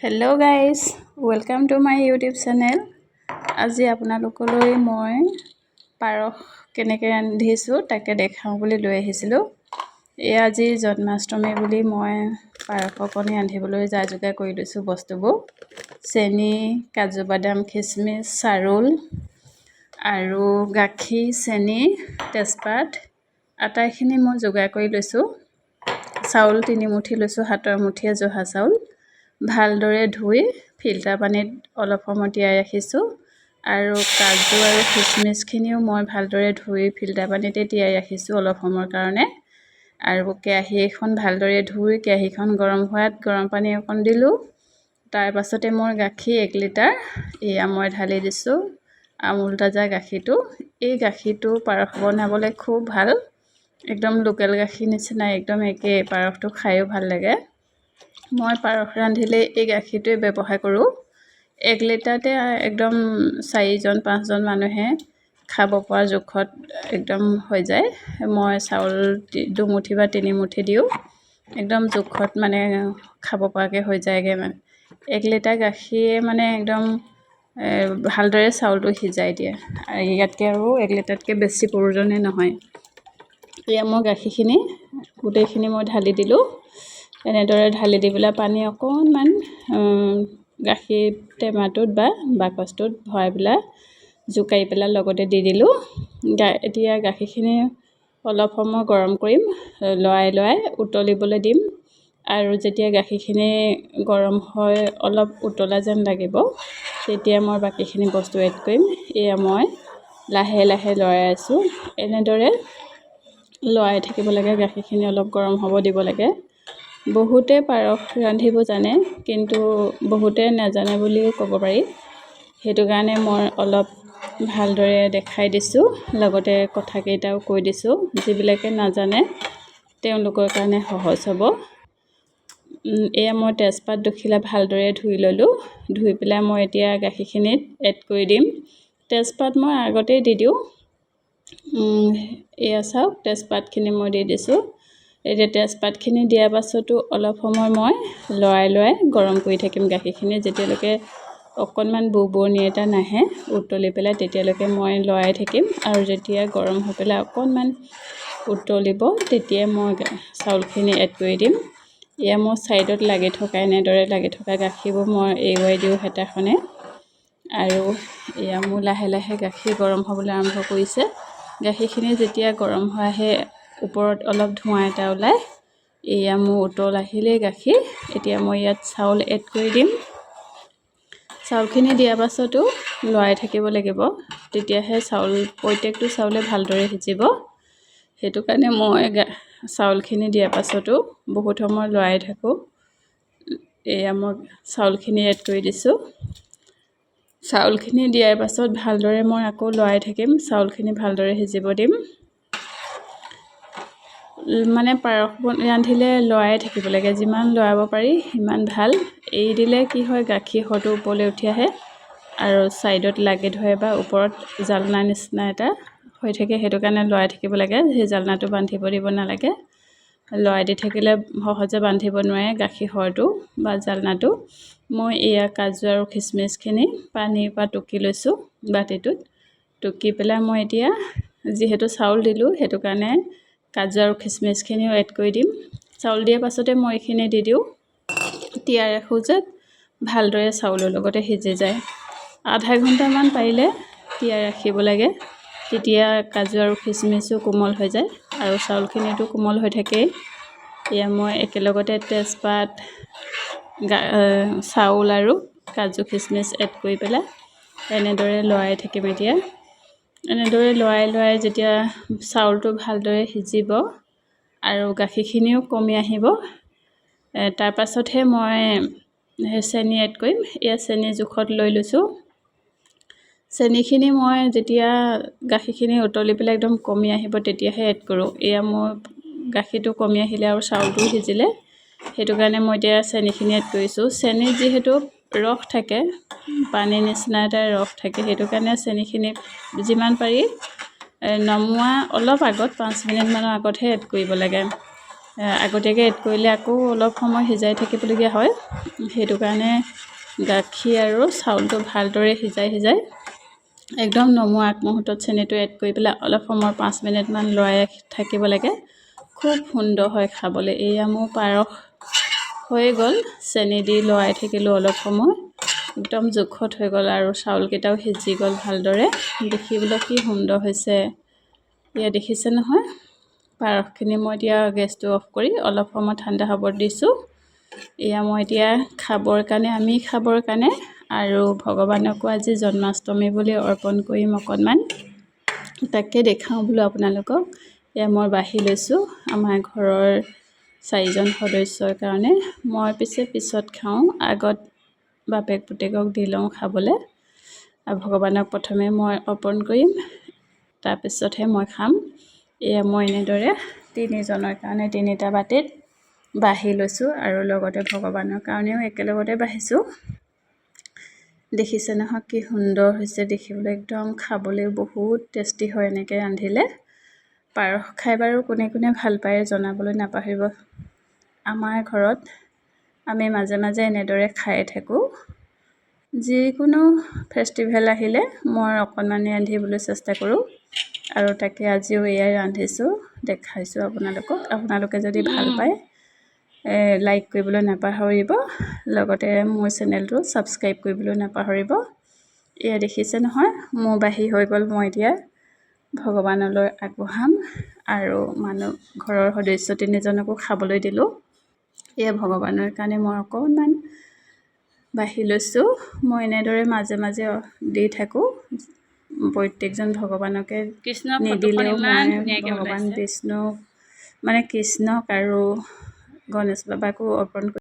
Hello' guys, welcome to my YouTube channel. আজি আপোনালোকলৈ মই পায়স কেনেকৈ ৰান্ধিছোঁ তাকে দেখাওঁ বুলি লৈ আহিছিলোঁ। আজি জন্মাষ্টমী বুলি মই পায়স অকণ ৰান্ধিবলৈ যা যোগাৰ কৰি লৈছোঁ বস্তুবোৰ। চেনি, কাজু বাদাম, খিচমিচ, চাউল আৰু গাখীৰ, চেনি, তেজপাত আটাইখিনি মই যোগাৰ কৰি লৈছোঁ। চাউল 3 মুঠি লৈছোঁ, হাতৰ মুঠিয়ে জহা চাউল। ভালদৰে ধুই ফিল্টাৰ পানীত অলপ সময় তিয়াই ৰাখিছোঁ। আৰু কাজু আৰু খিচমিচখিনিও মই ভালদৰে ধুই ফিল্টাৰ পানীতে তিয়াই ৰাখিছোঁ অলপ সময়ৰ কাৰণে। আৰু কেৰাহী এখন ভালদৰে ধুই কেৰাহীখন গৰম হোৱাত গৰম পানী অকণ দিলোঁ। তাৰ পাছতে মই গাখীৰ 1 লিটাৰ এয়া মই ঢালি দিছোঁ। আমুল তাজা গাখীৰটো, এই গাখীৰটো পায়স বনাবলৈ খুব ভাল, একদম লোকেল গাখীৰ নিচিনা একদম একেই। পায়সটো খায়ো ভাল লাগে। মই পায়স ৰান্ধিলে এই গাখীৰটোৱে ব্যৱহাৰ কৰোঁ। 1 লিটাৰতে একদম 4-5জন মানুহে খাব পৰা জোখত একদম হৈ যায়। মই চাউল 2 মুঠি বা 3 মুঠি দিওঁ, একদম জোখত মানে খাব পৰাকৈ হৈ যায়গৈ। মানে 1 লিটাৰ গাখীৰে মানে একদম ভালদৰে চাউলটো সিজাই দিয়ে। ইয়াতকৈ আৰু 1 লিটাৰতকৈ বেছি প্ৰয়োজনেই নহয়। এয়া মই গাখীৰখিনি গোটেইখিনি মই ঢালি দিলোঁ। এনেদৰে ঢালি দি পেলাই পানী অকণমান গাখীৰ টেমাটোত বা বাকচটোত ভৰাই পেলাই জোকাৰি পেলাই লগতে দি দিলোঁ। এতিয়া গাখীৰখিনি অলপ সময় গৰম কৰিম, লৰাই উতলিবলৈ দিম। আৰু যেতিয়া গাখীৰখিনি গৰম হয় অলপ উতলা যেন লাগিব, তেতিয়া মই বাকীখিনি বস্তু এড কৰিম। এয়া মই লাহে লাহে লৰাই আছোঁ। এনেদৰে লৰাই থাকিব লাগে, গাখীৰখিনি অলপ গৰম হ'ব দিব লাগে। বহুতে পায়স ৰান্ধিব জানে, কিন্তু বহুতে নাজানে বুলিও ক'ব পাৰি। সেইটো কাৰণে মই অলপ ভালদৰে দেখাই দিছোঁ, লগতে কথাকেইটাও কৈ দিছোঁ। যিবিলাকে নাজানে তেওঁলোকৰ কাৰণে সহজ হ'ব। এয়া মই তেজপাত দুখিলা ভালদৰে ধুই ল'লোঁ। ধুই পেলাই মই এতিয়া গাখীৰখিনিত এড কৰি দিম। তেজপাত মই আগতেই দি দিওঁ। এয়া চাওক, তেজপাতখিনি মই দি দিছোঁ। এতিয়া তেজপাতখিনি দিয়াৰ পাছতো অলপ সময় মই লৰাই গৰম কৰি থাকিম গাখীৰখিনি, যেতিয়ালৈকে অকণমান বুৰবুৰণি এটা নাহে উতলি পেলাই, তেতিয়ালৈকে মই লৰাই থাকিম। আৰু যেতিয়া গৰম হৈ পেলাই অকণমান উতলিব, তেতিয়াই মই চাউলখিনি এড কৰি দিম। এয়া মোৰ ছাইডত এনেদৰে লাগি থকা গাখীৰবোৰ মই এৰুৱাই দিওঁ হেতাখনে। আৰু এয়া মোৰ লাহে লাহে গাখীৰ গৰম হ'বলৈ আৰম্ভ কৰিছে। গাখীৰখিনি যেতিয়া গৰম হৈ আহে, ওপৰত অলপ ধোঁৱা এটা ওলায়, এয়া মোৰ উতল আহিলেই গাখীৰ। এতিয়া মই ইয়াত চাউল এড কৰি দিম। চাউলখিনি দিয়াৰ পাছতো লৰাই থাকিব লাগিব, তেতিয়াহে প্ৰত্যেকটো চাউলে ভালদৰে সিজিব। সেইটো কাৰণে মই চাউলখিনি দিয়াৰ পাছতো বহুত সময় লৰাই থাকোঁ। এয়া মই চাউলখিনি এড কৰি দিছোঁ। চাউলখিনি দিয়াৰ পাছত ভালদৰে মই আকৌ লৰাই থাকিম, চাউলখিনি ভালদৰে সিজিব দিম। মানে পায়স ৰান্ধিলে লৰাই থাকিব লাগে, যিমান লৰাব পাৰি সিমান ভাল। এৰি দিলে কি হয়, গাখীৰ সৰটো ওপৰলৈ উঠি আহে আৰু ছাইডত লাগি ধৰে বা ওপৰত জালনা নিচিনা এটা হৈ থাকে। সেইটো কাৰণে লৰাই থাকিব লাগে। সেই জালনাটো বান্ধিব দিব নালাগে। লৰাই দি থাকিলে সহজে বান্ধিব নোৱাৰে গাখীৰ সৰটো বা জালনাটো। মই এয়া কাজু আৰু খিচমিচখিনি পানীৰ পৰা টুকি লৈছোঁ বাতিটোত। টুকি পেলাই মই এতিয়া যিহেতু চাউল দিলোঁ, সেইটো কাৰণে কাজু আৰু খিচমিচখিনিও এড কৰি দিম। চাউল দিয়াৰ পাছতে মই এইখিনি দি দিওঁ। তিয়াই ৰাখোঁ যে ভালদৰে চাউলৰ লগতে সিজি যায়। আধা ঘণ্টামান পাৰিলে তিয়াই ৰাখিব লাগে, তেতিয়া কাজু আৰু খিচমিচো কোমল হৈ যায় আৰু চাউলখিনিতো কোমল হৈ থাকেই। এয়া মই একেলগতে তেজপাত, চাউল আৰু কাজু খিচমিচ এড কৰি পেলাই এনেদৰে লৰাই থাকিম। এতিয়া এনেদৰে লৰাই যেতিয়া চাউলটো ভালদৰে সিজিব আৰু গাখীৰখিনিও কমি আহিব, তাৰ পাছতহে মই চেনি এড কৰিম। এয়া চেনি জোখত লৈ লৈছোঁ। চেনিখিনি মই যেতিয়া গাখীৰখিনি উতলি পেলাই একদম কমি আহিব, তেতিয়াহে এড কৰোঁ। এয়া মোৰ গাখীৰটো কমি আহিলে আৰু চাউলটো সিজিলে, সেইটো কাৰণে মই এতিয়া চেনিখিনি এড কৰিছোঁ। চেনিত যিহেতু ৰস থাকে, পানী নিচিনা এটা ৰস থাকে, সেইটো কাৰণে চেনিখিনি যিমান পাৰি নমোৱা অলপ আগত 5 মিনিটমানৰ আগতহে এড কৰিব লাগে। আগতীয়াকৈ এড কৰিলে আকৌ অলপ সময় সিজাই থাকিবলগীয়া হয়। সেইটো কাৰণে গাখীৰ আৰু চাউলটো ভালদৰে সিজাই একদম নমোৱা আগমুহূৰ্তত চেনিটো এড কৰি পেলাই অলপ সময় 5 মিনিটমান লৰাই থাকিব লাগে। খুব সুন্দৰ হয় খাবলৈ। এয়া মোৰ পায়স হৈ গ'ল, চেনি দি লৰাই থাকিলোঁ অলপ সময়, একদম জোখত হৈ গ'ল আৰু চাউলকেইটাও সিজি গ'ল ভালদৰে। দেখিবলৈ কি সুন্দৰ হৈছে, এয়া দেখিছে নহয়। পায়সখিনি মই এতিয়া গেছটো অফ কৰি অলপ সময় ঠাণ্ডা হ'ব দিছোঁ। এয়া মই এতিয়া আমি খাবৰ কাৰণে আৰু ভগৱানকো আজি জন্মাষ্টমী বুলি অৰ্পণ কৰিম অকণমান, তাকে দেখাওঁ বোলো আপোনালোকক। এয়া মই বাঢ়ি লৈছোঁ আমাৰ ঘৰৰ 4জন সদস্যৰ কাৰণে। মই পিছত খাওঁ, আগত বাপেক পুতেকক দি লওঁ খাবলৈ। আৰু ভগৱানক প্ৰথমে মই অৰ্পণ কৰিম, তাৰপিছতহে মই খাম। এয়া মই এনেদৰে 3জনৰ কাৰণে 3টা বাটিত বাঢ়ি লৈছোঁ আৰু লগতে ভগৱানৰ কাৰণেও একেলগতে বাঢ়িছোঁ। দেখিছে নহয় কি সুন্দৰ হৈছে দেখিবলৈ, একদম খাবলৈও বহুত টেষ্টি হয় এনেকৈ ৰান্ধিলে। পায়স খাই বাৰু কোনে কোনে ভাল পায় জনাবলৈ নাপাহৰিব। আমাৰ ঘৰত আমি মাজে মাজে এনেদৰে খাই থাকোঁ। যিকোনো ফেষ্টিভেল আহিলে মই অকণমান ৰান্ধিবলৈ চেষ্টা কৰোঁ আৰু তাকে আজিও এয়াই ৰান্ধিছোঁ, দেখাইছোঁ আপোনালোকক। আপোনালোকে যদি ভাল পায় লাইক কৰিবলৈ নাপাহৰিব, লগতে মোৰ চেনেলটো ছাবস্ক্ৰাইব কৰিবলৈ নাপাহৰিব। এয়া দেখিছে নহয় মোৰ বাঢ়ি হৈ গ'ল। মই এতিয়া ভগৱানলৈ আগবঢ়াম আৰু ঘৰৰ সদস্য 3জনকো খাবলৈ দিলোঁ। এয়া ভগৱানৰ কাৰণে মই অকণমান বাঢ়ি লৈছোঁ। মই এনেদৰে মাজে মাজে দি থাকোঁ। প্ৰত্যেকজন ভগৱানকে নিদিলেও মই ভগৱান বিষ্ণুক কৃষ্ণক আৰু গণেশ বাবাকো অৰ্পণ